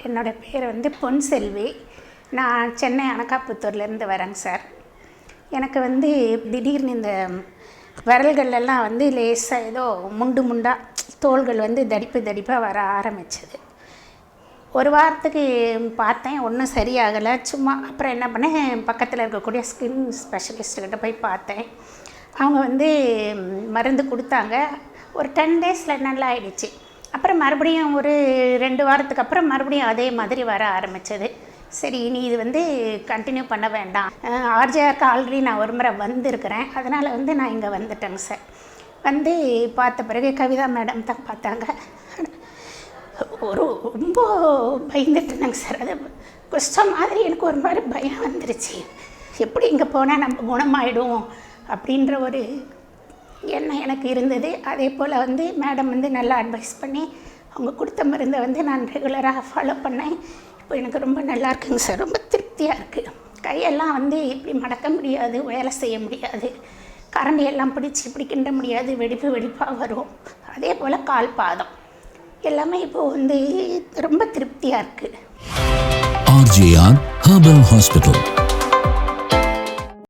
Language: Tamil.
என்னோடய பேர் வந்து பொன்செல்வி. நான் சென்னை அனகாபுத்தூர்லேருந்து வரேங்க சார். எனக்கு வந்து திடீர்னு இந்த விரல்களெல்லாம் வந்து லேசாக ஏதோ முண்டாக தோள்கள் வந்து தடிப்பாக வர ஆரம்பிச்சது. ஒரு வாரத்துக்கு பார்த்தேன், ஒன்றும் சரியாகலை. சும்மா அப்புறம் என்ன பண்ணேன், பக்கத்தில் இருக்கக்கூடிய ஸ்கின் ஸ்பெஷலிஸ்ட்டுக்கிட்ட போய் பார்த்தேன். அவங்க வந்து மருந்து கொடுத்தாங்க. ஒரு 10 டேஸில் நல்லா ஆயிடுச்சு. அப்புறம் மறுபடியும் ஒரு 2 வாரத்துக்கு அப்புறம் மறுபடியும் அதே மாதிரி வர ஆரம்பித்தது. சரி, இனி இது வந்து கண்டினியூ பண்ண வேண்டாம். ஆர்ஜேஆருக்கு ஆல்ரெடி நான் ஒரு முறை வந்திருக்கிறேன். அதனால் வந்து நான் இங்கே வந்துட்டேங்க சார். வந்து பார்த்த பிறகு கவிதா மேடம் தான் பார்த்தாங்க. ரொம்ப பயந்துட்டேனுங்க சார். அது கஷ்டம் மாதிரி எனக்கு ஒரு மாதிரி பயம் வந்துருச்சு. எப்படி இங்கே போனால் நம்ம குணமாயிடும் அப்படின்ற ஒரு எண்ணம் எனக்கு இருந்தது. அதே போல் வந்து மேடம் வந்து நல்லா அட்வைஸ் பண்ணி அவங்க கொடுத்த மருந்தை வந்து நான் ரெகுலராக ஃபாலோ பண்ணேன். இப்போ எனக்கு ரொம்ப நல்லா இருக்குங்க சார். ரொம்ப திருப்தியாக இருக்குது. கையெல்லாம் வந்து இப்படி மடக்க முடியாது, வேலை செய்ய முடியாது, கரண்டியெல்லாம் பிடிச்சி கிண்ட முடியாது, வெடிப்பாக வரும். அதே போல் கால் பாதம் எல்லாமே இப்போது வந்து ரொம்ப திருப்தியாக இருக்குது. RJR Herbal Hospital.